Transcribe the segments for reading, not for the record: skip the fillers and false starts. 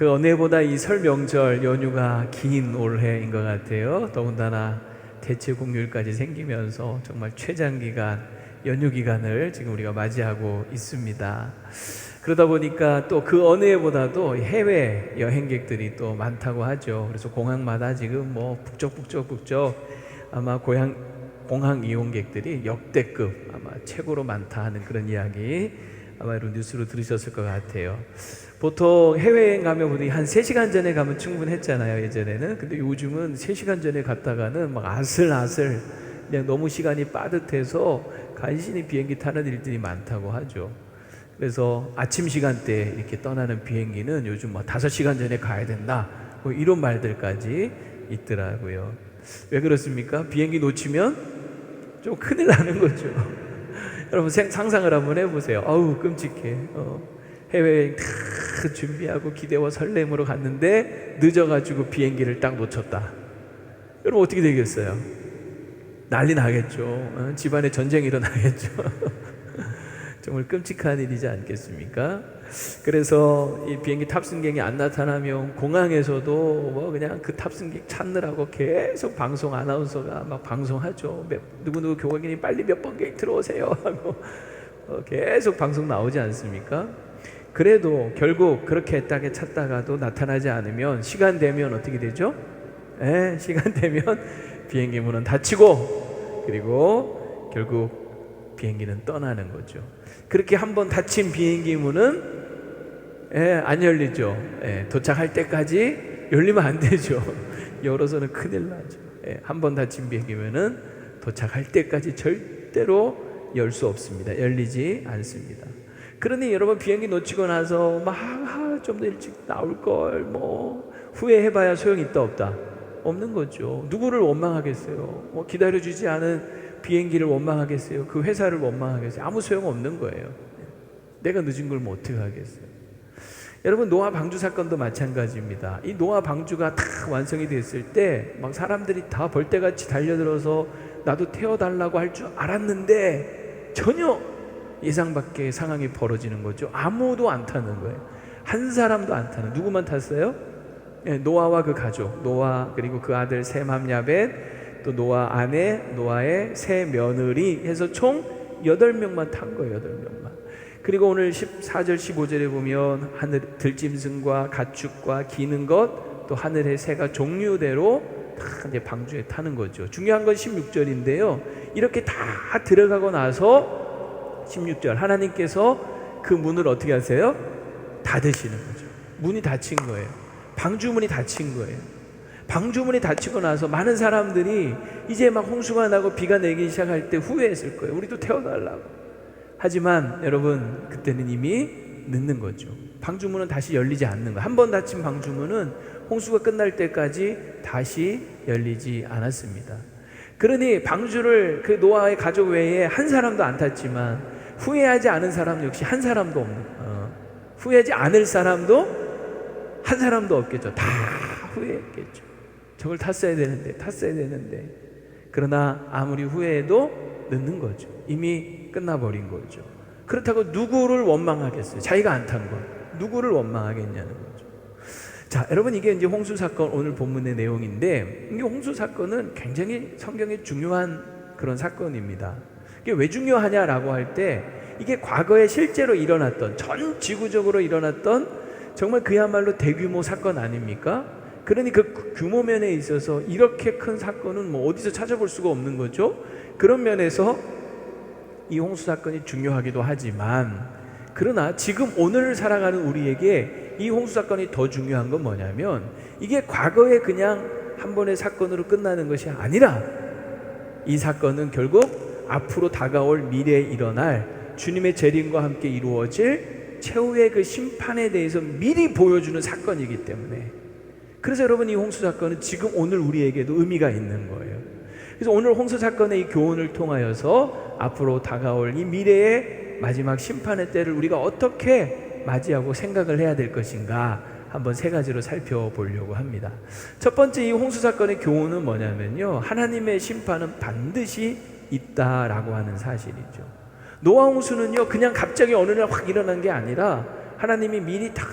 그 어느 해보다 이 설 명절 연휴가 긴 올해인 것 같아요. 더군다나 대체 공휴일까지 생기면서 정말 최장기간 연휴 기간을 지금 우리가 맞이하고 있습니다. 그러다 보니까 또 그 어느 해보다도 해외 여행객들이 또 많다고 하죠. 그래서 공항마다 지금 뭐 북적북적 아마 공항 이용객들이 역대급 아마 최고로 많다 하는 그런 이야기 아마 여러분 뉴스로 들으셨을 것 같아요. 보통 해외여행 가면 우리 한 3시간 전에 가면 충분했잖아요, 예전에는. 근데 요즘은 3시간 전에 갔다가는 막 아슬아슬 그냥 너무 시간이 빠듯해서 간신히 비행기 타는 일들이 많다고 하죠. 그래서 아침 시간대에 이렇게 떠나는 비행기는 요즘 뭐 5시간 전에 가야 된다 뭐 이런 말들까지 있더라고요. 왜 그렇습니까? 비행기 놓치면 좀 큰일 나는 거죠. 여러분 상상을 한번 해보세요. 아우 끔찍해. 해외여행 다 준비하고 기대와 설렘으로 갔는데 늦어가지고 비행기를 딱 놓쳤다. 여러분 어떻게 되겠어요? 난리 나겠죠. 집안에 전쟁이 일어나겠죠. 정말 끔찍한 일이지 않겠습니까? 그래서 이 비행기 탑승객이 안 나타나면 공항에서도 뭐 그냥 그 탑승객 찾느라고 계속 방송 아나운서가 막 방송하죠. 누구누구 교관님이 빨리 몇 번 게이트로 오세요 하고 계속 방송 나오지 않습니까? 그래도 결국 그렇게 애타게 찾다가도 나타나지 않으면 시간 되면 어떻게 되죠? 시간 되면 비행기 문은 닫히고 그리고 결국 비행기는 떠나는 거죠. 그렇게 한번 닫힌 비행기 문은 안 열리죠. 도착할 때까지 열리면 안 되죠. 열어서는 큰일 나죠. 한번 닫힌 비행기 문은 도착할 때까지 절대로 열 수 없습니다. 열리지 않습니다. 그러니 여러분 비행기 놓치고 나서 좀 더 일찍 나올 걸 뭐 후회해봐야 소용이 있다 없다? 없는 거죠. 누구를 원망하겠어요? 뭐 기다려주지 않은 비행기를 원망하겠어요? 그 회사를 원망하겠어요? 아무 소용 없는 거예요. 내가 늦은 걸 뭐 어떻게 하겠어요? 여러분 노아 방주 사건도 마찬가지입니다. 이 노아 방주가 다 완성이 됐을 때 막 사람들이 다 벌떼같이 달려들어서 나도 태워달라고 할 줄 알았는데 전혀 예상 밖의 상황이 벌어지는 거죠. 아무도 안 타는 거예요. 한 사람도 안 타는. 누구만 탔어요? 노아와 그 가족, 노아 그리고 그 아들 셈, 야벳, 또 노아 아내, 노아의 세 며느리 해서 총 8명만 탄 거예요. 8명만. 그리고 오늘 14절 15절에 보면 하늘 들짐승과 가축과 기는 것, 또 하늘의 새가 종류대로 다 이제 방주에 타는 거죠. 중요한 건 16절인데요. 이렇게 다 들어가고 나서 16절 하나님께서 그 문을 어떻게 하세요? 닫으시는 거죠. 문이 닫힌 거예요. 방주문이 닫힌 거예요. 방주문이 닫히고 나서 많은 사람들이 이제 막 홍수가 나고 비가 내리기 시작할 때 후회했을 거예요. 우리도 태워달라고. 하지만 여러분 그때는 이미 늦는 거죠. 방주문은 다시 열리지 않는 거예요. 한 번 닫힌 방주문은 홍수가 끝날 때까지 다시 열리지 않았습니다. 그러니 방주를 그 노아의 가족 외에 한 사람도 안 탔지만 후회하지 않은 사람 역시 한 사람도 없는 후회하지 않을 사람도 한 사람도 없겠죠. 다 후회했겠죠. 저걸 탔어야 되는데 그러나 아무리 후회해도 늦는 거죠. 이미 끝나버린 거죠. 그렇다고 누구를 원망하겠어요? 자기가 안 탄 걸 누구를 원망하겠냐는 거죠. 자, 여러분 이게 이제 홍수 사건 오늘 본문의 내용인데 이게 홍수 사건은 굉장히 성경에 중요한 그런 사건입니다. 이게 왜 중요하냐라고 할 때 이게 과거에 실제로 일어났던 전 지구적으로 일어났던 정말 그야말로 대규모 사건 아닙니까? 그러니 그 규모 면에 있어서 이렇게 큰 사건은 뭐 어디서 찾아볼 수가 없는 거죠. 그런 면에서 이 홍수 사건이 중요하기도 하지만 그러나 지금 오늘 살아가는 우리에게 이 홍수 사건이 더 중요한 건 뭐냐면 이게 과거에 그냥 한 번의 사건으로 끝나는 것이 아니라 이 사건은 결국 앞으로 다가올 미래에 일어날 주님의 재림과 함께 이루어질 최후의 그 심판에 대해서 미리 보여주는 사건이기 때문에 그래서 여러분 이 홍수 사건은 지금 오늘 우리에게도 의미가 있는 거예요. 그래서 오늘 홍수 사건의 이 교훈을 통하여서 앞으로 다가올 이 미래의 마지막 심판의 때를 우리가 어떻게 맞이하고 생각을 해야 될 것인가 한번 3가지로 살펴보려고 합니다. 첫 번째 이 홍수 사건의 교훈은 뭐냐면요. 하나님의 심판은 반드시 있다라고 하는 사실이죠. 노아 홍수는요 그냥 갑자기 어느 날 확 일어난 게 아니라 하나님이 미리 다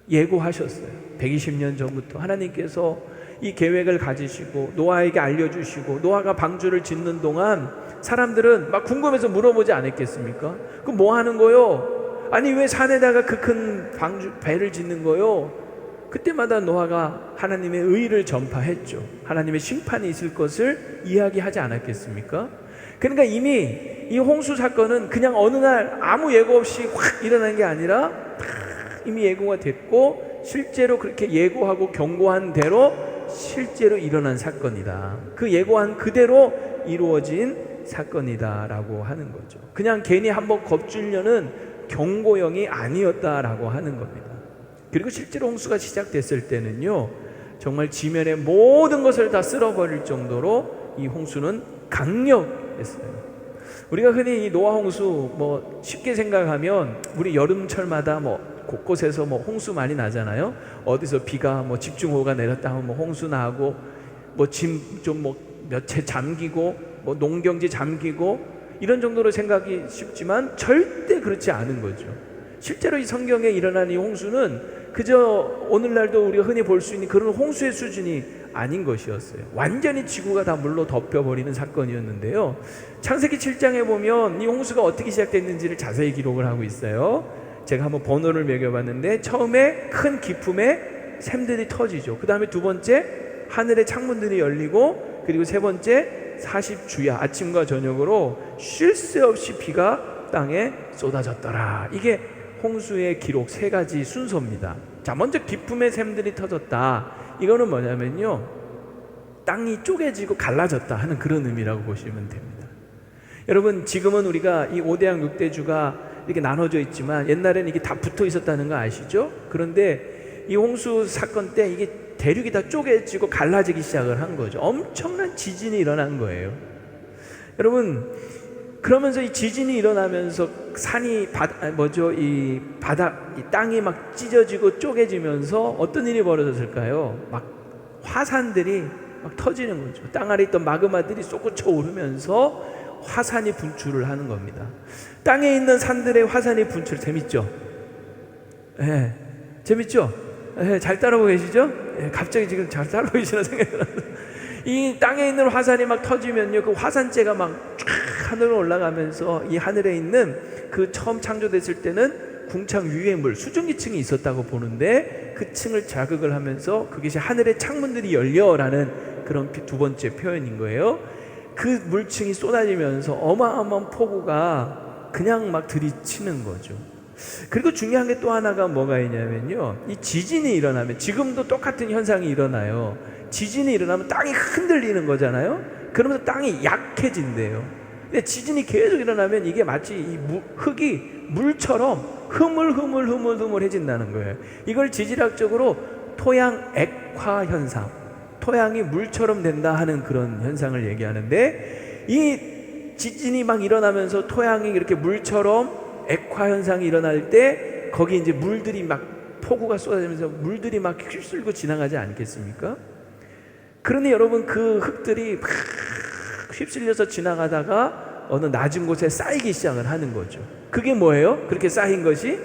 예고하셨어요. 120년 전부터 하나님께서 이 계획을 가지시고 노아에게 알려주시고 노아가 방주를 짓는 동안 사람들은 막 궁금해서 물어보지 않았겠습니까? 그럼 뭐 하는 거요? 아니 왜 산에다가 그 큰 방주 배를 짓는 거요? 그때마다 노아가 하나님의 의를 전파했죠. 하나님의 심판이 있을 것을 이야기하지 않았겠습니까? 그러니까 이미 이 홍수 사건은 그냥 어느 날 아무 예고 없이 확 일어난 게 아니라 이미 예고가 됐고 실제로 그렇게 예고하고 경고한 대로 실제로 일어난 사건이다. 그 예고한 그대로 이루어진 사건이다라고 하는 거죠. 그냥 괜히 한번 겁주려는 경고형이 아니었다라고 하는 겁니다. 그리고 실제로 홍수가 시작됐을 때는요, 정말 지면의 모든 것을 다 쓸어버릴 정도로 이 홍수는 강력했어요. 우리가 흔히 이 노아 홍수 뭐 쉽게 생각하면 우리 여름철마다 뭐 곳곳에서 뭐 홍수 많이 나잖아요. 어디서 비가 뭐 집중호우가 내렸다 하면 뭐 홍수 나고 뭐 짐 좀 뭐 몇 채 잠기고 뭐 농경지 잠기고 이런 정도로 생각이 쉽지만 절대 그렇지 않은 거죠. 실제로 이 성경에 일어난 이 홍수는 그저 오늘날도 우리가 흔히 볼 수 있는 그런 홍수의 수준이 아닌 것이었어요. 완전히 지구가 다 물로 덮여버리는 사건이었는데요. 창세기 7장에 보면 이 홍수가 어떻게 시작됐는지를 자세히 기록을 하고 있어요. 제가 한번 번호를 매겨봤는데 처음에 큰 기품에 샘들이 터지죠. 그 다음에 두 번째 하늘의 창문들이 열리고 그리고 세 번째 40주야 아침과 저녁으로 쉴 새 없이 비가 땅에 쏟아졌더라. 이게 홍수의 기록 세 가지 순서입니다. 자, 먼저 기품의 샘들이 터졌다. 이거는 뭐냐면요, 땅이 쪼개지고 갈라졌다 하는 그런 의미라고 보시면 됩니다. 여러분, 지금은 우리가 이 5대양 6대주가 이렇게 나눠져 있지만 옛날에는 이게 다 붙어 있었다는 거 아시죠? 그런데 이 홍수 사건 때 이게 대륙이 다 쪼개지고 갈라지기 시작을 한 거죠. 엄청난 지진이 일어난 거예요. 여러분, 그러면서 이 지진이 일어나면서 산이 이 땅이 막 찢어지고 쪼개지면서 어떤 일이 벌어졌을까요? 막 화산들이 막 터지는 거죠. 땅 아래 있던 마그마들이 솟구쳐 오르면서 화산이 분출을 하는 겁니다. 땅에 있는 산들의 화산이 분출. 재밌죠? 예, 재밌죠? 예, 잘 따라오고 계시죠? 예, 갑자기 지금 잘 따라오고 계시나 생각이 들어서 이 땅에 있는 화산이 막 터지면요, 그 화산재가 막 쫙 하늘로 올라가면서 이 하늘에 있는 그 처음 창조됐을 때는 궁창 위의 물, 수증기층이 있었다고 보는데 그 층을 자극을 하면서 그것이 하늘의 창문들이 열려라는 그런 두 번째 표현인 거예요. 그 물층이 쏟아지면서 어마어마한 폭우가 그냥 막 들이치는 거죠. 그리고 중요한 게 또 하나가 뭐가 있냐면요, 이 지진이 일어나면 지금도 똑같은 현상이 일어나요. 지진이 일어나면 땅이 흔들리는 거잖아요. 그러면서 땅이 약해진대요. 근데 지진이 계속 일어나면 이게 마치 이 흙이 물처럼 흐물흐물해진다는 거예요. 이걸 지질학적으로 토양 액화 현상, 토양이 물처럼 된다 하는 그런 현상을 얘기하는데, 이 지진이 막 일어나면서 토양이 이렇게 물처럼 액화 현상이 일어날 때 거기 이제 물들이 막 폭우가 쏟아지면서 물들이 막 휩쓸고 지나가지 않겠습니까? 그러니 여러분, 그 흙들이 막 휩쓸려서 지나가다가 어느 낮은 곳에 쌓이기 시작을 하는 거죠. 그게 뭐예요? 그렇게 쌓인 것이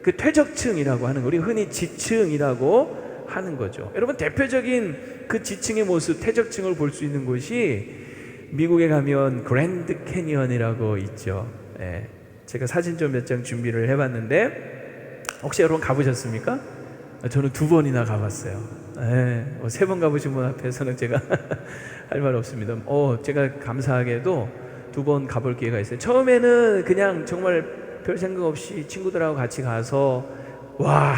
그 퇴적층이라고 하는 거, 우리 흔히 지층이라고 하는 거죠. 여러분, 대표적인 그 지층의 모습, 퇴적층을 볼 수 있는 곳이 미국에 가면 그랜드 캐니언이라고 있죠. 예, 제가 사진 좀 몇 장 준비를 해봤는데 혹시 여러분 가보셨습니까? 저는 2번이나 가봤어요. 예, 3번 가보신 분 앞에서는 제가 할 말 없습니다. 제가 감사하게도 2번 가볼 기회가 있어요. 처음에는 그냥 정말 별 생각 없이 친구들하고 같이 가서 와,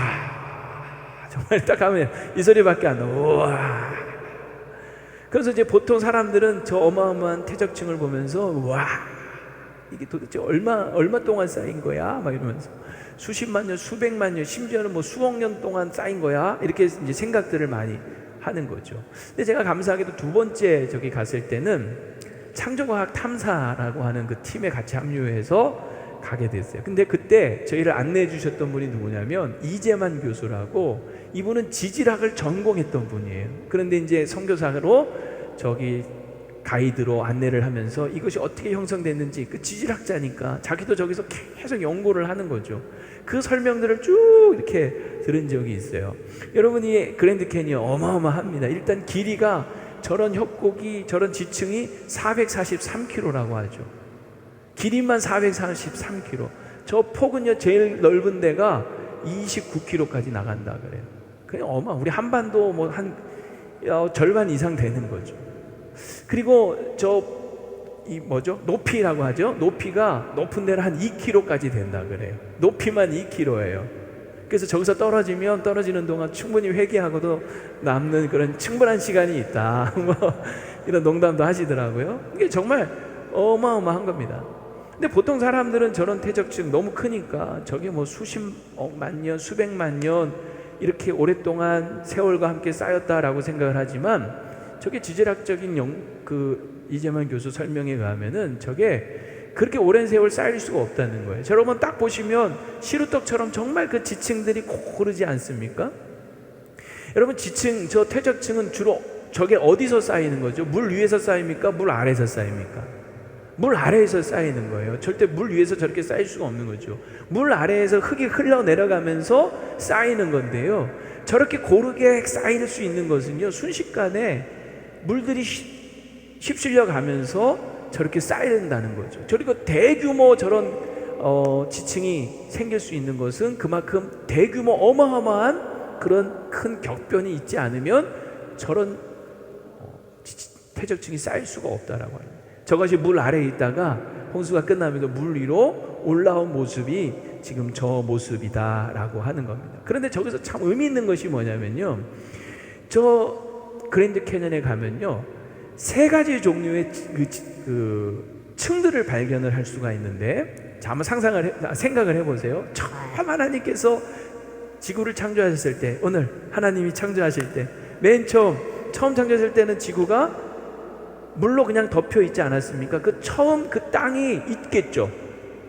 정말 딱 하면 이 소리밖에 안 나고 와. 그래서 이제 보통 사람들은 저 어마어마한 퇴적층을 보면서 와, 이게 도대체 얼마 동안 쌓인 거야? 막 이러면서 수십만 년, 수백만 년, 심지어는 뭐 수억 년 동안 쌓인 거야? 이렇게 이제 생각들을 많이 하는 거죠. 근데 제가 감사하게도 2번째 저기 갔을 때는 창조과학 탐사라고 하는 그 팀에 같이 합류해서 가게 됐어요. 근데 그때 저희를 안내해 주셨던 분이 누구냐면 이재만 교수라고, 이분은 지질학을 전공했던 분이에요. 그런데 이제 선교사로 저기 가이드로 안내를 하면서 이것이 어떻게 형성됐는지, 그 지질학자니까 자기도 저기서 계속 연구를 하는 거죠. 그 설명들을 쭉 이렇게 들은 적이 있어요. 여러분이 그랜드 캐니언 어마어마합니다. 일단 길이가 저런 협곡이 저런 지층이 443km라고 하죠. 길이만 443km. 저 폭은요 제일 넓은 데가 29km까지 나간다 그래요. 그냥 우리 한반도 뭐 한 절반 이상 되는 거죠. 그리고 높이라고 하죠. 높이가 높은 데는 한 2km까지 된다 그래요. 높이만 2km예요. 그래서 저기서 떨어지는 동안 충분히 회개하고도 남는 그런 충분한 시간이 있다. 뭐 이런 농담도 하시더라고요. 이게 정말 어마어마한 겁니다. 근데 보통 사람들은 저런 퇴적층 너무 크니까 저게 뭐 수십억만 년, 수백만 년 이렇게 오랫동안 세월과 함께 쌓였다라고 생각을 하지만 저게 지질학적인 이재만 교수 설명에 의하면은 저게 그렇게 오랜 세월 쌓일 수가 없다는 거예요. 여러분 딱 보시면 시루떡처럼 정말 그 지층들이 고르지 않습니까? 여러분 저 퇴적층은 주로 저게 어디서 쌓이는 거죠? 물 위에서 쌓입니까? 물 아래에서 쌓입니까? 물 아래에서 쌓이는 거예요. 절대 물 위에서 저렇게 쌓일 수가 없는 거죠. 물 아래에서 흙이 흘러내려가면서 쌓이는 건데요, 저렇게 고르게 쌓일 수 있는 것은요 순식간에 물들이 휩쓸려 가면서 저렇게 쌓인다는 거죠. 그리고 대규모 저런 지층이 생길 수 있는 것은 그만큼 대규모 어마어마한 그런 큰 격변이 있지 않으면 저런 퇴적층이 쌓일 수가 없다라고 합니다. 저것이 물 아래에 있다가 홍수가 끝나면서 물 위로 올라온 모습이 지금 저 모습이다라고 하는 겁니다. 그런데 저기서 참 의미 있는 것이 뭐냐면요, 저 그랜드 캐년에 가면요 3가지 종류의 그 층들을 발견을 할 수가 있는데, 자, 한번 생각을 해보세요. 처음 하나님께서 지구를 창조하셨을 때, 오늘 하나님이 창조하실 때 맨 처음 창조하실 때는 지구가 물로 그냥 덮여 있지 않았습니까? 처음 그 땅이 있겠죠.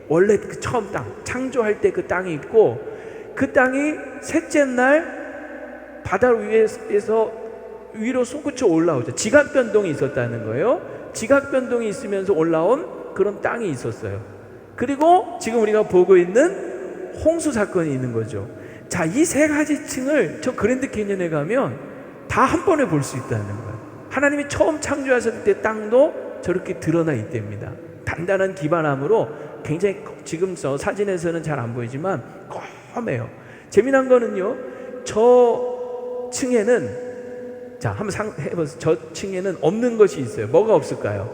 원래 그 처음 땅 창조할 때 그 땅이 있고, 그 땅이 셋째 날 바다 위에서 위로 솟구쳐 올라오죠. 지각 변동이 있었다는 거예요. 지각 변동이 있으면서 올라온 그런 땅이 있었어요. 그리고 지금 우리가 보고 있는 홍수 사건이 있는 거죠. 자, 이 3가지 층을 저 그랜드 캐년에 가면 다 한 번에 볼 수 있다는 거예요. 하나님이 처음 창조하셨을 때 땅도 저렇게 드러나 있답니다. 단단한 기반암으로 굉장히, 지금 저 사진에서는 잘 안 보이지만 검해요. 재미난 거는요, 저 층에는, 자, 한번 해보세요. 저 층에는 없는 것이 있어요. 뭐가 없을까요?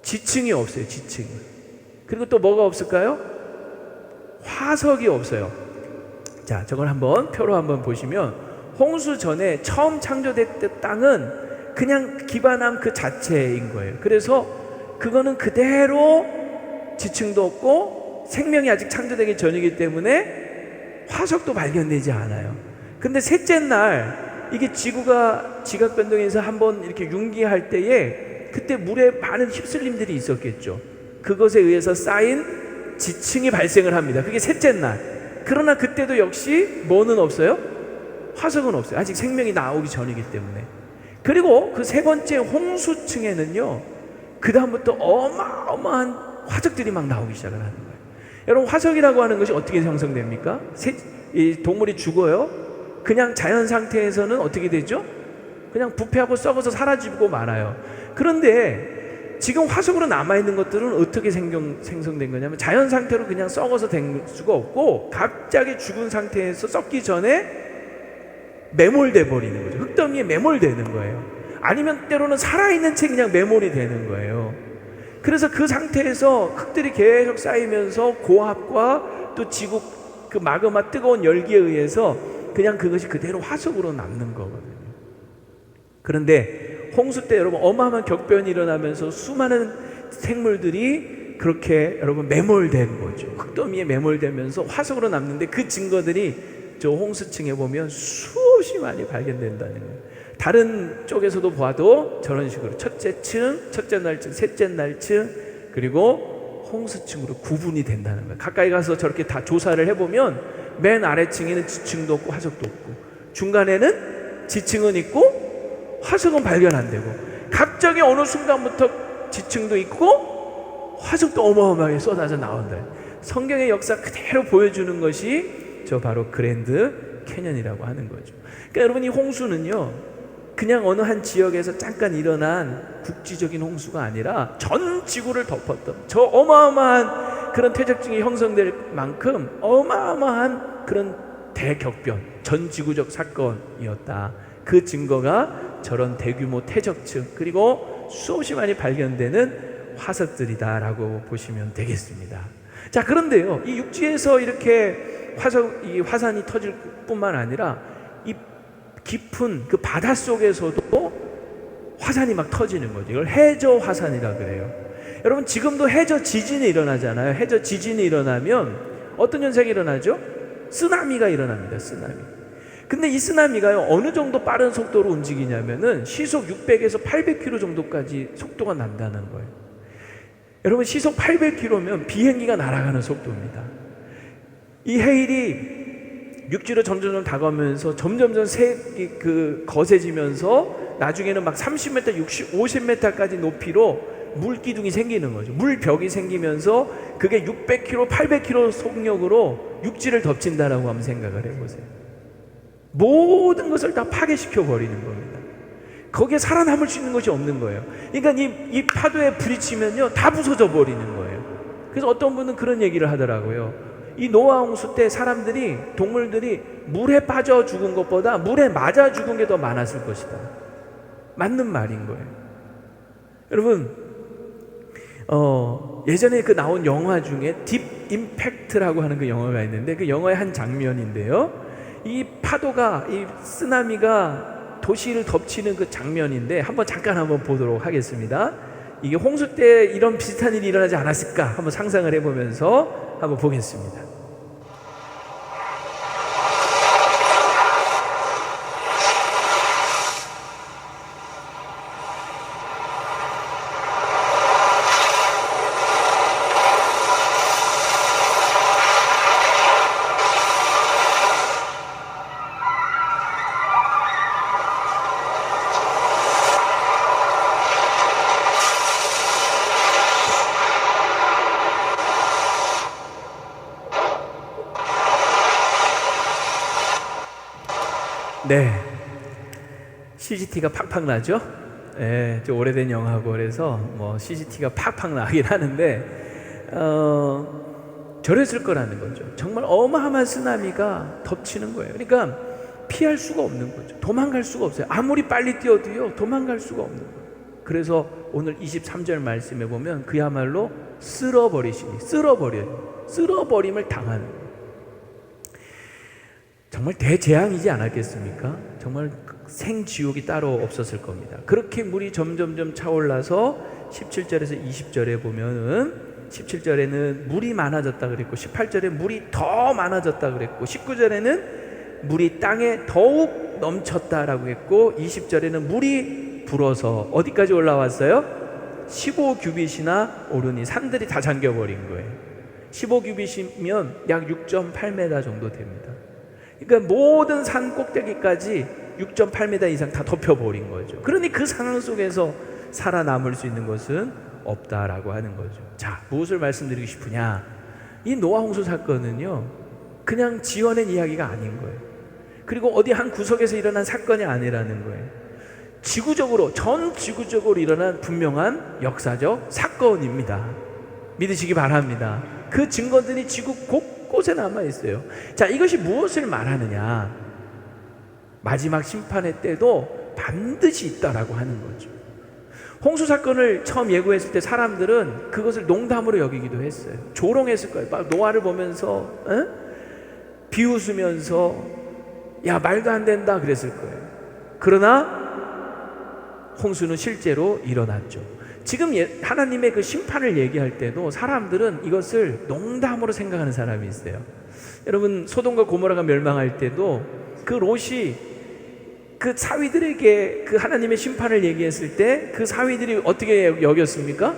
지층이 없어요. 지층이. 그리고 또 뭐가 없을까요? 화석이 없어요. 자, 저걸 한번 표로 한번 보시면, 홍수 전에 처음 창조됐던 땅은 그냥 기반암 그 자체인 거예요. 그래서 그거는 그대로 지층도 없고 생명이 아직 창조되기 전이기 때문에 화석도 발견되지 않아요. 근데 셋째 날 이게 지구가 지각 변동에서 한번 이렇게 융기할 때에 그때 물에 많은 휩쓸림들이 있었겠죠. 그것에 의해서 쌓인 지층이 발생을 합니다. 그게 셋째 날. 그러나 그때도 역시 뭐는 없어요? 화석은 없어요. 아직 생명이 나오기 전이기 때문에. 그리고 그 3번째 홍수층에는요, 그 다음부터 어마어마한 화석들이 막 나오기 시작을 하는 거예요. 여러분, 화석이라고 하는 것이 어떻게 형성됩니까? 이 동물이 죽어요. 그냥 자연 상태에서는 어떻게 되죠? 그냥 부패하고 썩어서 사라지고 말아요. 그런데 지금 화석으로 남아있는 것들은 어떻게 생성된 거냐면, 자연 상태로 그냥 썩어서 된 수가 없고 갑자기 죽은 상태에서 썩기 전에 매몰돼 버리는 거죠. 흙더미에 매몰되는 거예요. 아니면 때로는 살아있는 채 그냥 매몰이 되는 거예요. 그래서 그 상태에서 흙들이 계속 쌓이면서 고압과 또 지구 그 마그마 뜨거운 열기에 의해서 그냥 그것이 그대로 화석으로 남는 거거든요. 그런데 홍수 때 여러분 어마어마한 격변이 일어나면서 수많은 생물들이 그렇게 여러분 매몰된 거죠. 흙더미에 매몰되면서 화석으로 남는데 그 증거들이 저 홍수층에 보면 수없이 많이 발견된다는 거예요. 다른 쪽에서도 봐도 저런 식으로 첫째 층, 첫째 날층, 셋째 날층, 그리고 홍수층으로 구분이 된다는 거예요. 가까이 가서 저렇게 다 조사를 해보면 맨 아래층에는 지층도 없고 화석도 없고, 중간에는 지층은 있고 화석은 발견 안 되고, 갑자기 어느 순간부터 지층도 있고 화석도 어마어마하게 쏟아져 나온다. 성경의 역사 그대로 보여주는 것이 저 바로 그랜드 캐년이라고 하는 거죠. 그러니까 여러분, 이 홍수는요, 그냥 어느 한 지역에서 잠깐 일어난 국지적인 홍수가 아니라 전 지구를 덮었던 저 어마어마한 그런 퇴적증이 형성될 만큼 어마어마한 그런 대격변, 전 지구적 사건이었다. 그 증거가 저런 대규모 퇴적층, 그리고 수없이 많이 발견되는 화석들이다라고 보시면 되겠습니다. 자, 그런데요, 이 육지에서 이렇게 이 화산이 터질 뿐만 아니라 이 깊은 그 바닷속에서도 화산이 막 터지는 거죠. 이걸 해저 화산이라 그래요. 여러분, 지금도 해저 지진이 일어나잖아요. 해저 지진이 일어나면 어떤 현상이 일어나죠? 쓰나미가 일어납니다. 쓰나미. 근데 이 쓰나미가요, 어느 정도 빠른 속도로 움직이냐면은 시속 600에서 800km 정도까지 속도가 난다는 거예요. 여러분, 시속 800km면 비행기가 날아가는 속도입니다. 이 해일이 육지로 점점 다가오면서 점점 색이 거세지면서 나중에는 막 30m, 60, 50m까지 높이로 물기둥이 생기는 거죠. 물벽이 생기면서 그게 600km, 800km 속력으로 육지를 덮친다라고 한번 생각을 해보세요. 모든 것을 다 파괴시켜 버리는 겁니다. 거기에 살아남을 수 있는 것이 없는 거예요. 그러니까 이 파도에 부딪히면요, 다 부서져 버리는 거예요. 그래서 어떤 분은 그런 얘기를 하더라고요. 이 노아 홍수 때 사람들이, 동물들이 물에 빠져 죽은 것보다 물에 맞아 죽은 게 더 많았을 것이다. 맞는 말인 거예요. 여러분, 예전에 그 나온 영화 중에 딥 임팩트라고 하는 그 영화가 있는데, 그 영화의 한 장면인데요, 이 파도가, 이 쓰나미가 도시를 덮치는 그 장면인데, 잠깐 보도록 하겠습니다. 이게 홍수 때 이런 비슷한 일이 일어나지 않았을까 한번 상상을 해보면서 한번 보겠습니다. 네, CGT가 팍팍 나죠? 예, 좀 오래된 영화고 그래서 CGT가 팍팍 나긴 하는데, 저랬을 거라는 거죠. 정말 어마어마한 쓰나미가 덮치는 거예요. 그러니까 피할 수가 없는 거죠. 도망갈 수가 없어요. 아무리 빨리 뛰어도요, 도망갈 수가 없는 거예요. 그래서 오늘 23절 말씀에 보면 그야말로 쓸어버림을 당하는 거예요. 정말 대재앙이지 않았겠습니까? 정말 생지옥이 따로 없었을 겁니다. 그렇게 물이 점점점 차올라서 17절에서 20절에 보면은 17절에는 물이 많아졌다 그랬고, 18절에 물이 더 많아졌다 그랬고, 19절에는 물이 땅에 더욱 넘쳤다라고 했고, 20절에는 물이 불어서 어디까지 올라왔어요? 15규빗이나 오르니 산들이 다 잠겨버린 거예요. 15규빗이면 약 6.8m 정도 됩니다. 그러니까 모든 산 꼭대기까지 6.8m 이상 다 덮여버린 거죠. 그러니 그 상황 속에서 살아남을 수 있는 것은 없다라고 하는 거죠. 자, 무엇을 말씀드리고 싶으냐? 이 노아 홍수 사건은요, 그냥 지어낸 이야기가 아닌 거예요. 그리고 어디 한 구석에서 일어난 사건이 아니라는 거예요. 지구적으로, 전 지구적으로 일어난 분명한 역사적 사건입니다. 믿으시기 바랍니다. 그 증거들이 지구 곳곳에 남아있어요. 자, 이것이 무엇을 말하느냐? 마지막 심판의 때도 반드시 있다라고 하는 거죠. 홍수 사건을 처음 예고했을 때 사람들은 그것을 농담으로 여기기도 했어요. 조롱했을 거예요. 막 노아를 보면서 비웃으면서 야, 말도 안 된다 그랬을 거예요. 그러나 홍수는 실제로 일어났죠. 지금 하나님의 그 심판을 얘기할 때도 사람들은 이것을 농담으로 생각하는 사람이 있어요. 여러분, 소돔과 고모라가 멸망할 때도 그 롯이 그 사위들에게 그 하나님의 심판을 얘기했을 때 그 사위들이 어떻게 여겼습니까?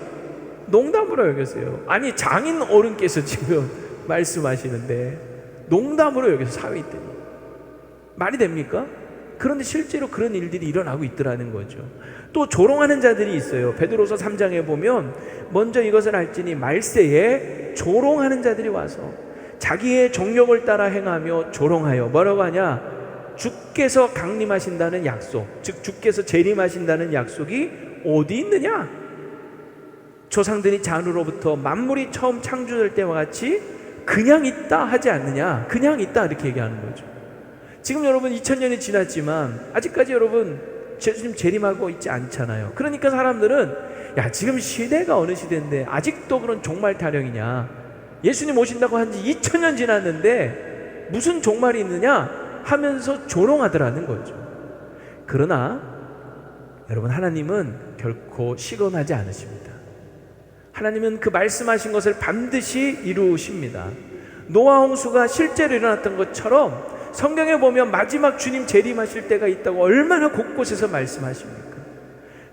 농담으로 여겼어요. 아니, 장인 어른께서 지금 말씀하시는데 농담으로 여겨서 사위들이 말이 됩니까? 그런데 실제로 그런 일들이 일어나고 있더라는 거죠. 또 조롱하는 자들이 있어요. 베드로서 3장에 보면 먼저 이것을 알지니 말세에 조롱하는 자들이 와서 자기의 정욕을 따라 행하며 조롱하여 뭐라고 하냐? 주께서 강림하신다는 약속, 즉 주께서 재림하신다는 약속이 어디 있느냐? 조상들이 잔으로부터 만물이 처음 창조될 때와 같이 그냥 있다 하지 않느냐? 그냥 있다 이렇게 얘기하는 거죠. 지금 여러분 2000년이 지났지만 아직까지 여러분 예수님 재림하고 있지 않잖아요. 그러니까 사람들은 야, 지금 시대가 어느 시대인데 아직도 그런 종말 타령이냐? 예수님 오신다고 한 지 2000년 지났는데 무슨 종말이 있느냐? 하면서 조롱하더라는 거죠. 그러나 여러분, 하나님은 결코 시건하지 않으십니다. 하나님은 그 말씀하신 것을 반드시 이루십니다. 노아 홍수가 실제로 일어났던 것처럼 성경에 보면 마지막 주님 재림하실 때가 있다고 얼마나 곳곳에서 말씀하십니까?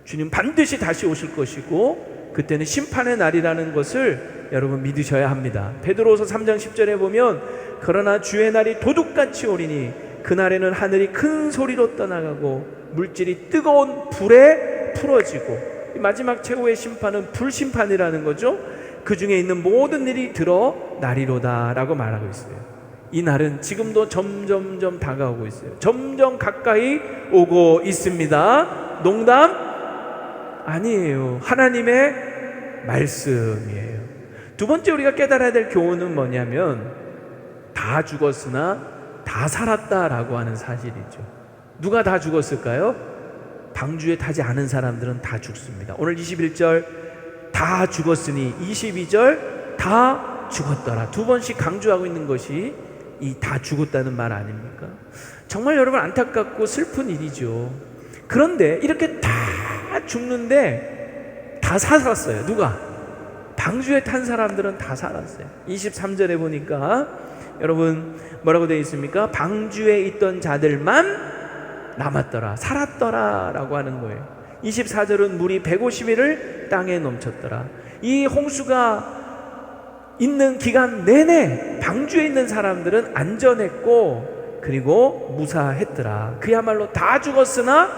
주님 반드시 다시 오실 것이고 그때는 심판의 날이라는 것을 여러분 믿으셔야 합니다. 베드로서 3장 10절에 보면 그러나 주의 날이 도둑같이 오리니 그날에는 하늘이 큰 소리로 떠나가고 물질이 뜨거운 불에 풀어지고, 마지막 최후의 심판은 불심판이라는 거죠. 그 중에 있는 모든 일이 드러나리로다 라고 말하고 있어요. 이 날은 지금도 점점점 다가오고 있어요. 점점 가까이 오고 있습니다. 농담 아니에요. 하나님의 말씀이에요. 두 번째 우리가 깨달아야 될 교훈은 뭐냐면 다 죽었으나 다 살았다라고 하는 사실이죠. 누가 다 죽었을까요? 방주에 타지 않은 사람들은 다 죽습니다. 오늘 21절 다 죽었으니 22절 다 죽었더라. 두 번씩 강조하고 있는 것이 이 다 죽었다는 말 아닙니까? 정말 여러분 안타깝고 슬픈 일이죠. 그런데 이렇게 다 죽는데 다 살았어요. 누가? 방주에 탄 사람들은 다 살았어요. 23절에 보니까 여러분 뭐라고 되어 있습니까? 방주에 있던 자들만 남았더라, 살았더라 라고 하는 거예요. 24절은 물이 150일을 땅에 넘쳤더라. 이 홍수가 있는 기간 내내 방주에 있는 사람들은 안전했고 그리고 무사했더라. 그야말로 다 죽었으나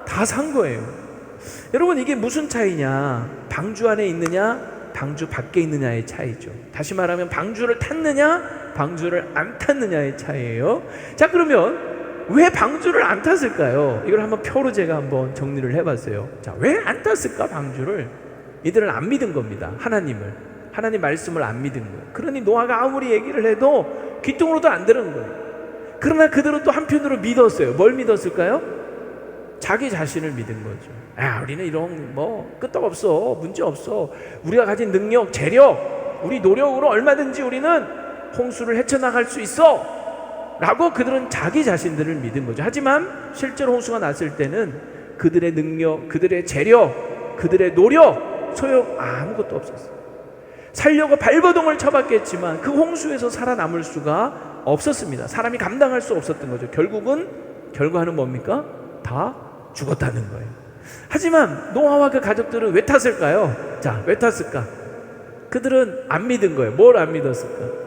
다 산 거예요. 여러분, 이게 무슨 차이냐? 방주 안에 있느냐 방주 밖에 있느냐의 차이죠. 다시 말하면 방주를 탔느냐 방주를 안 탔느냐의 차이예요. 자, 그러면 왜 방주를 안 탔을까요? 이걸 한번 표로 제가 한번 정리를 해봤어요. 자, 왜 안 탔을까 방주를? 이들은 안 믿은 겁니다. 하나님 말씀을 안 믿은 거예요. 그러니 노아가 아무리 얘기를 해도 귀뚱으로도 안 들은 거예요. 그러나 그들은 또 한편으로 믿었어요. 뭘 믿었을까요? 자기 자신을 믿은 거죠. 야, 우리는 이런 끄떡 없어, 문제 없어. 우리가 가진 능력, 재력, 우리 노력으로 얼마든지 우리는 홍수를 헤쳐나갈 수 있어 라고 그들은 자기 자신들을 믿은 거죠. 하지만 실제로 홍수가 났을 때는 그들의 능력, 그들의 재력, 그들의 노력, 소용 아무것도 없었어요. 살려고 발버둥을 쳐봤겠지만 그 홍수에서 살아남을 수가 없었습니다. 사람이 감당할 수 없었던 거죠. 결과는 뭡니까? 다 죽었다는 거예요. 하지만 노아와 그 가족들은 왜 탔을까요? 자, 왜 탔을까? 그들은 안 믿은 거예요. 뭘 안 믿었을까?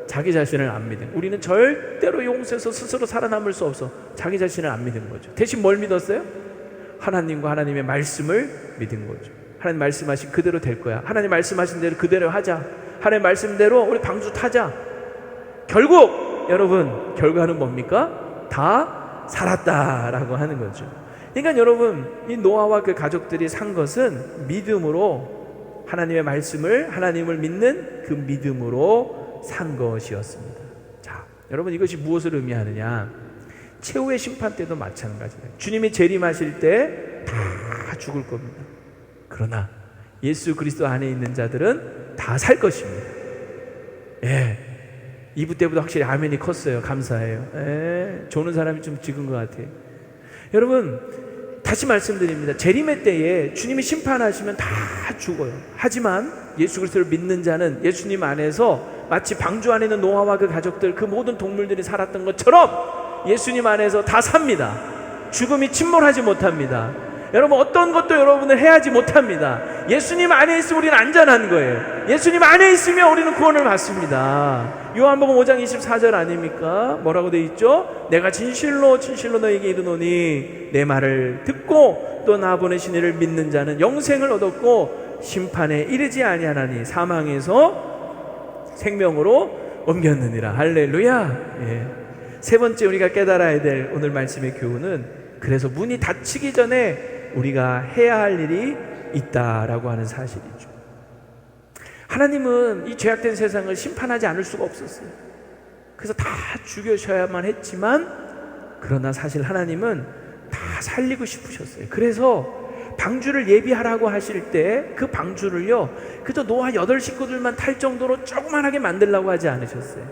자기 자신을 안 믿은. 우리는 절대로 이 홍수에서 스스로 살아남을 수 없어. 자기 자신을 안 믿은 거죠. 대신 뭘 믿었어요? 하나님과 하나님의 말씀을 믿은 거죠. 하나님 말씀하신 그대로 될 거야. 하나님 말씀하신 대로 그대로 하자. 하나님 말씀대로 우리 방주 타자. 결국 여러분 결과는 뭡니까? 다 살았다라고 하는 거죠. 그러니까 여러분, 이 노아와 그 가족들이 산 것은 믿음으로, 하나님의 말씀을, 하나님을 믿는 그 믿음으로 산 것이었습니다. 자, 여러분, 이것이 무엇을 의미하느냐? 최후의 심판 때도 마찬가지예요. 주님이 재림하실 때 다 죽을 겁니다. 그러나 예수 그리스도 안에 있는 자들은 다 살 것입니다. 예, 2부 때보다 확실히 아멘이 컸어요. 감사해요. 예, 조는 사람이 좀 적은 것 같아요. 여러분, 다시 말씀드립니다. 재림의 때에 주님이 심판하시면 다 죽어요. 하지만 예수 그리스도를 믿는 자는 예수님 안에서 마치 방주 안에 있는 노아와 그 가족들, 그 모든 동물들이 살았던 것처럼 예수님 안에서 다 삽니다. 죽음이 침몰하지 못합니다. 여러분, 어떤 것도 여러분을 해하지 못합니다. 예수님 안에 있으면 우리는 안전한 거예요. 예수님 안에 있으면 우리는 구원을 받습니다. 요한복음 5장 24절 아닙니까? 뭐라고 되어 있죠? 내가 진실로 진실로 너에게 이르노니 내 말을 듣고 또 나 보내신 이를 믿는 자는 영생을 얻었고 심판에 이르지 아니하나니 사망에서 생명으로 옮겼느니라. 할렐루야. 예. 세 번째 우리가 깨달아야 될 오늘 말씀의 교훈은, 그래서 문이 닫히기 전에 우리가 해야 할 일이 있다라고 하는 사실이죠. 하나님은 이 죄악된 세상을 심판하지 않을 수가 없었어요. 그래서 다 죽여셔야만 했지만, 그러나 사실 하나님은 다 살리고 싶으셨어요. 그래서 방주를 예비하라고 하실 때 그 방주를요, 그저 노아 8 식구들만 탈 정도로 조그만하게 만들려고 하지 않으셨어요.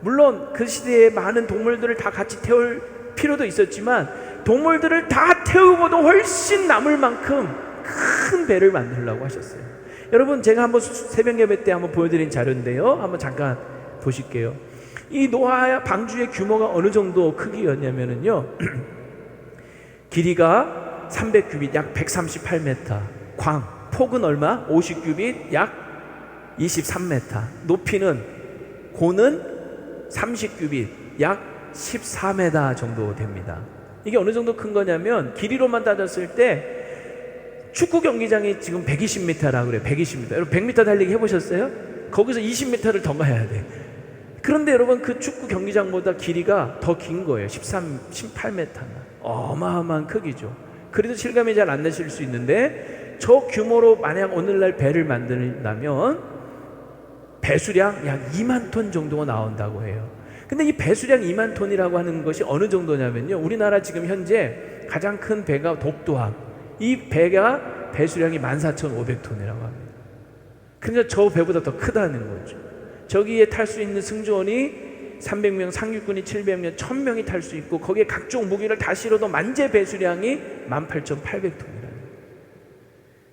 물론 그 시대에 많은 동물들을 다 같이 태울 필요도 있었지만, 동물들을 다 태우고도 훨씬 남을 만큼 큰 배를 만들려고 하셨어요. 여러분, 제가 한번 새벽 예배 때 한번 보여드린 자료인데요, 한번 잠깐 보실게요. 이 노아 방주의 규모가 어느 정도 크기였냐면요, 길이가 300규빗 약 138m, 광 폭은 얼마? 50규빗 약 23m, 높이는 고는 30규빗 약 14m 정도 됩니다. 이게 어느 정도 큰 거냐면, 길이로만 따졌을 때 축구 경기장이 지금 120m라고 그래요. 120m. 여러분 100m 달리기 해보셨어요? 거기서 20m를 더 가야 돼. 그런데 여러분, 그 축구 경기장보다 길이가 더 긴 거예요. 18m나. 어마어마한 크기죠. 그래도 실감이 잘 안 나실 수 있는데, 저 규모로 만약 오늘날 배를 만든다면 배수량 약 2만 톤 정도가 나온다고 해요. 근데 이 배수량 2만 톤이라고 하는 것이 어느 정도냐면요, 우리나라 지금 현재 가장 큰 배가 독도함, 이 배가 배수량이 14,500톤이라고 합니다. 그러니까 저 배보다 더 크다는 거죠. 저기에 탈 수 있는 승조원이 300명, 상륙군이 700명, 1000명이 탈 수 있고, 거기에 각종 무기를 다 실어도 만재 배수량이 18,800톤이라는.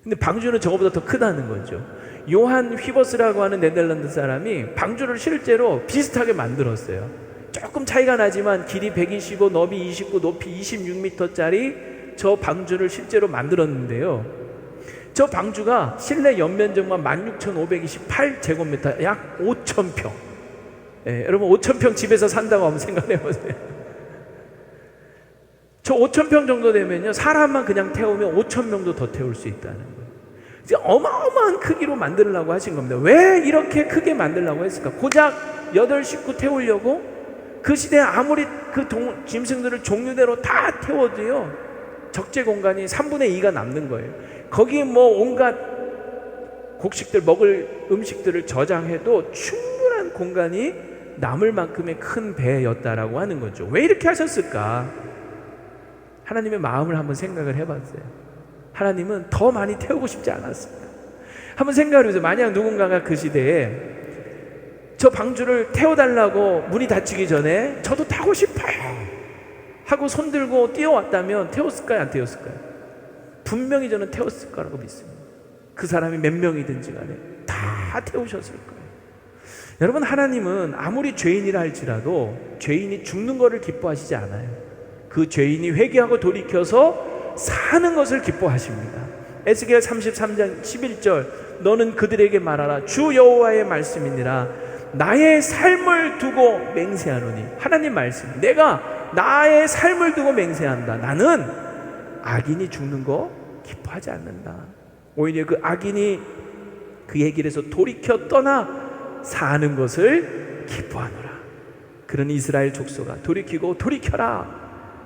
근데 방주는 저거보다 더 크다는 거죠. 요한 휘버스라고 하는 네덜란드 사람이 방주를 실제로 비슷하게 만들었어요. 조금 차이가 나지만 길이 125, 너비 29, 높이 26m짜리 저 방주를 실제로 만들었는데요, 저 방주가 실내 연면적만 16,528제곱미터, 약 5,000평. 예, 여러분 5,000평 집에서 산다고 한번 생각해 보세요. 저 5,000평 정도 되면요, 사람만 그냥 태우면 5,000명도 더 태울 수 있다는 거예요. 이제 어마어마한 크기로 만들려고 하신 겁니다. 왜 이렇게 크게 만들려고 했을까? 고작 8 식구 태우려고? 그 시대에 아무리 그 짐승들을 종류대로 다 태워도요, 적재 공간이 3분의 2가 남는 거예요. 거기에 뭐 온갖 곡식들, 먹을 음식들을 저장해도 충분한 공간이 남을 만큼의 큰 배였다라고 하는 거죠. 왜 이렇게 하셨을까? 하나님의 마음을 한번 생각을 해봤어요. 하나님은 더 많이 태우고 싶지 않았습니다. 한번 생각을 해보세요. 만약 누군가가 그 시대에 저 방주를 태워달라고 문이 닫히기 전에 저도 타고 싶어요 하고 손들고 뛰어왔다면 태웠을까요? 안 태웠을까요? 분명히 저는 태웠을 거라고 믿습니다. 그 사람이 몇 명이든지 간에 다 태우셨을 거예요. 여러분, 하나님은 아무리 죄인이라 할지라도 죄인이 죽는 것을 기뻐하시지 않아요. 그 죄인이 회개하고 돌이켜서 사는 것을 기뻐하십니다. 에스겔 33장 11절, 너는 그들에게 말하라. 주 여호와의 말씀이니라. 나의 삶을 두고 맹세하노니. 하나님 말씀, 내가 나의 삶을 두고 맹세한다. 나는 악인이 죽는 거 기뻐하지 않는다. 오히려 그 악인이 그의 길에서 돌이켜 떠나 사는 것을 기뻐하노라. 그런 이스라엘 족속아, 돌이키고 돌이켜라.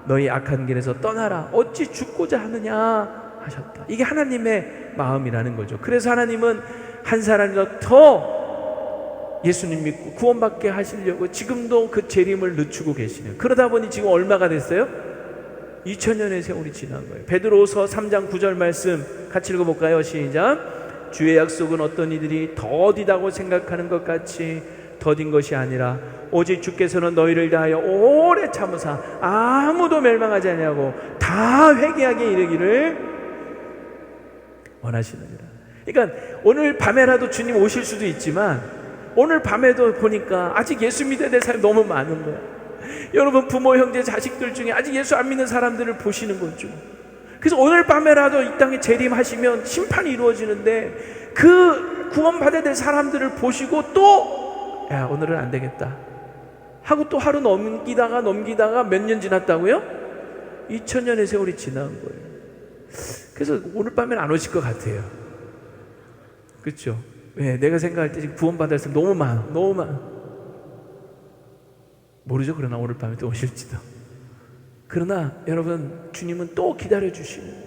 너희 악한 길에서 떠나라. 어찌 죽고자 하느냐 하셨다. 이게 하나님의 마음이라는 거죠. 그래서 하나님은 한 사람이라도 더 예수님 믿고 구원받게 하시려고 지금도 그 재림을 늦추고 계시네요. 그러다 보니 지금 얼마가 됐어요? 2000년의 세월이 지난 거예요. 베드로서 3장 9절 말씀 같이 읽어볼까요? 시작. 주의 약속은 어떤 이들이 더디다고 생각하는 것 같이 더딘 것이 아니라 오직 주께서는 너희를 다하여 오래 참으사 아무도 멸망하지 아니하고 다 회개하게 이르기를 원하시느니라. 그러니까 오늘 밤에라도 주님 오실 수도 있지만 오늘 밤에도 보니까 아직 예수 믿어야 될 사람이 너무 많은 거야. 여러분 부모, 형제, 자식들 중에 아직 예수 안 믿는 사람들을 보시는 거죠. 그래서 오늘 밤에라도 이 땅에 재림하시면 심판이 이루어지는데 그 구원받아야 될 사람들을 보시고 또 야, 오늘은 안 되겠다 하고 또 하루 넘기다가 몇 년 지났다고요? 2000년의 세월이 지난 거예요. 그래서 오늘 밤에는 안 오실 것 같아요. 그렇죠? 왜? 내가 생각할 때 지금 구원받을 사람 너무 많아. 모르죠? 그러나 오늘 밤에 또 오실지도. 그러나 여러분, 주님은 또 기다려 주시는 거예요.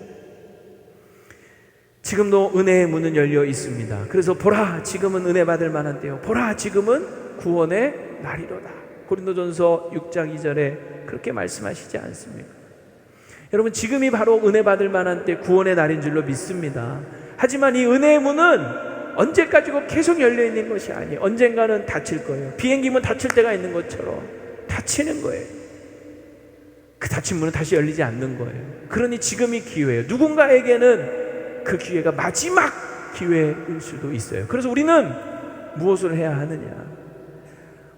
지금도 은혜의 문은 열려 있습니다. 그래서 보라, 지금은 은혜 받을 만한 때요. 보라, 지금은 구원의 날이로다. 고린도전서 6장 2절에 그렇게 말씀하시지 않습니까? 여러분, 지금이 바로 은혜 받을 만한 때, 구원의 날인 줄로 믿습니다. 하지만 이 은혜의 문은 언제까지고 계속 열려 있는 것이 아니에요. 언젠가는 닫힐 거예요. 비행기 문 닫힐 때가 있는 것처럼 닫히는 거예요. 그 닫힌 문은 다시 열리지 않는 거예요. 그러니 지금이 기회예요. 누군가에게는 그 기회가 마지막 기회일 수도 있어요. 그래서 우리는 무엇을 해야 하느냐?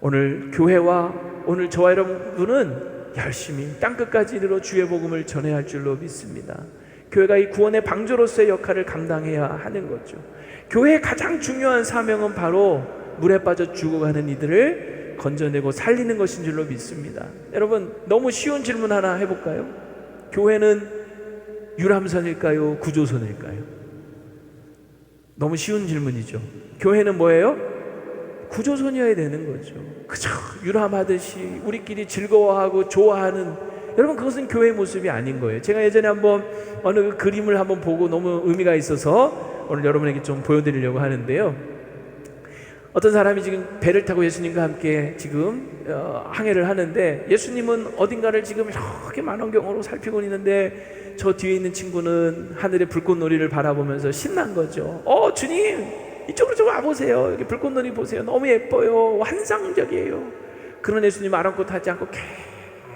오늘 교회와 오늘 저와 여러분은 열심히 땅끝까지 이르러 주의 복음을 전해야 할 줄로 믿습니다. 교회가 이 구원의 방주로서의 역할을 감당해야 하는 거죠. 교회의 가장 중요한 사명은 바로 물에 빠져 죽어가는 이들을 건져내고 살리는 것인 줄로 믿습니다. 여러분, 너무 쉬운 질문 하나 해볼까요? 교회는 유람선일까요? 구조선일까요? 너무 쉬운 질문이죠. 교회는 뭐예요? 구조선이어야 되는 거죠. 그저 유람하듯이 우리끼리 즐거워하고 좋아하는, 여러분, 그것은 교회의 모습이 아닌 거예요. 제가 예전에 한번 어느 그림을 한번 보고 너무 의미가 있어서 오늘 여러분에게 좀 보여드리려고 하는데요. 어떤 사람이 지금 배를 타고 예수님과 함께 지금 항해를 하는데, 예수님은 어딘가를 지금 이렇게 만원경으로 살피고 있는데 저 뒤에 있는 친구는 하늘의 불꽃놀이를 바라보면서 신난 거죠. 주님, 이쪽으로 좀 와보세요. 여기 불꽃놀이 보세요. 너무 예뻐요. 환상적이에요. 그런 예수님 아랑곳하지 않고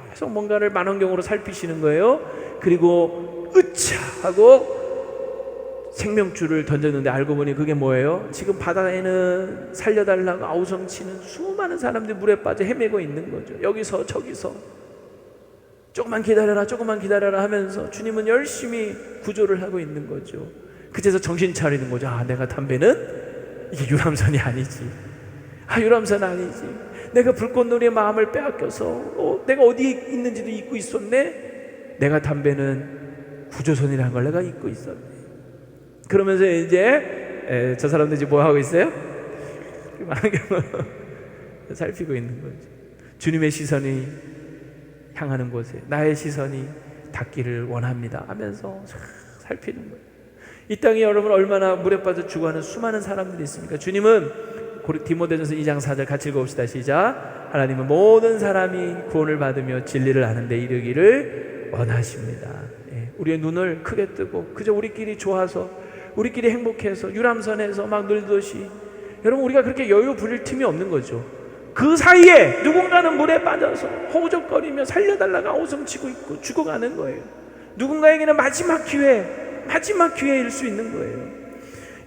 계속 뭔가를 만원경으로 살피시는 거예요. 그리고 으차 하고 생명줄을 던졌는데 알고 보니 그게 뭐예요? 지금 바다에는 살려달라고 아우성치는 수많은 사람들이 물에 빠져 헤매고 있는 거죠. 여기서 저기서 조금만 기다려라 하면서 주님은 열심히 구조를 하고 있는 거죠. 그제서 정신 차리는 거죠. 내가 담배는 이게 유람선이 아니지. 유람선 아니지. 내가 불꽃놀이의 마음을 빼앗겨서 내가 어디에 있는지도 잊고 있었네. 내가 담배는 구조선이라는 걸 내가 잊고 있었네. 그러면서 이제 저 사람들 이제 뭐 하고 있어요? 살피고 있는 거죠. 주님의 시선이 향하는 곳에 나의 시선이 닿기를 원합니다 하면서 살피는 거예요. 이 땅에 여러분 얼마나 물에 빠져 죽어가는 수많은 사람들이 있습니까? 주님은 디모데전서 2장 4절 같이 읽어봅시다. 시작. 하나님은 모든 사람이 구원을 받으며 진리를 아는 데 이르기를 원하십니다. 우리의 눈을 크게 뜨고 그저 우리끼리 좋아서 우리끼리 행복해서 유람선에서 막 놀듯이, 여러분, 우리가 그렇게 여유 부릴 틈이 없는 거죠. 그 사이에 누군가는 물에 빠져서 허우적거리며 살려달라고 아우성치고 있고 죽어가는 거예요. 누군가에게는 마지막 기회일 수 있는 거예요.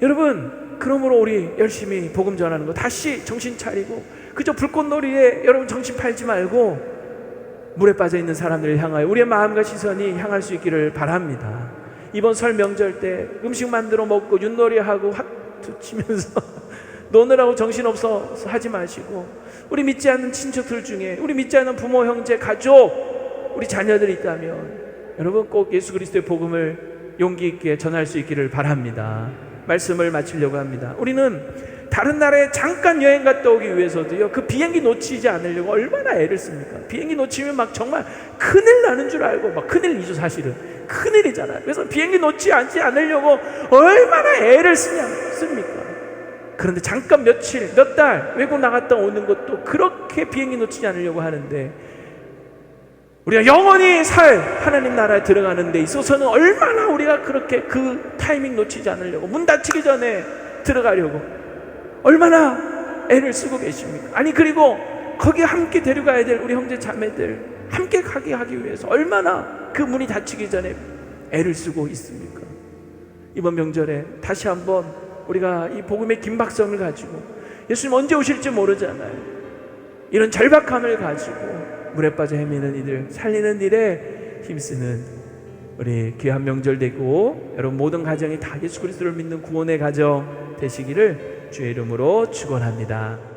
여러분, 그러므로 우리 열심히 복음 전하는 거 다시 정신 차리고 그저 불꽃놀이에 여러분 정신 팔지 말고 물에 빠져 있는 사람들을 향하여 우리의 마음과 시선이 향할 수 있기를 바랍니다. 이번 설 명절 때 음식 만들어 먹고 윷놀이하고 화투 치면서 노느라고 정신없어 하지 마시고, 우리 믿지 않는 친척들 중에 우리 믿지 않는 부모, 형제, 가족, 우리 자녀들이 있다면 여러분 꼭 예수 그리스도의 복음을 용기 있게 전할 수 있기를 바랍니다. 말씀을 마치려고 합니다. 우리는 다른 나라에 잠깐 여행 갔다 오기 위해서도요, 그 비행기 놓치지 않으려고 얼마나 애를 씁니까? 비행기 놓치면 막 정말 큰일 나는 줄 알고, 막 큰일이죠. 사실은 큰일이잖아요. 그래서 비행기 놓치지 않으려고 얼마나 애를 씁니까? 그런데 잠깐 며칠, 몇 달 외국 나갔다 오는 것도 그렇게 비행기 놓치지 않으려고 하는데, 우리가 영원히 살 하나님 나라에 들어가는 데 있어서는 얼마나 우리가 그렇게 그 타이밍 놓치지 않으려고, 문 닫히기 전에 들어가려고 얼마나 애를 쓰고 계십니까? 아니, 그리고 거기 함께 데려가야 될 우리 형제 자매들 함께 가게 하기 위해서 얼마나 그 문이 닫히기 전에 애를 쓰고 있습니까? 이번 명절에 다시 한번 우리가 이 복음의 긴박성을 가지고, 예수님 언제 오실지 모르잖아요. 이런 절박함을 가지고 물에 빠져 헤매는 이들 살리는 일에 힘쓰는 우리 귀한 명절 되고 여러분 모든 가정이 다 예수 그리스도를 믿는 구원의 가정 되시기를 주의 이름으로 축원합니다.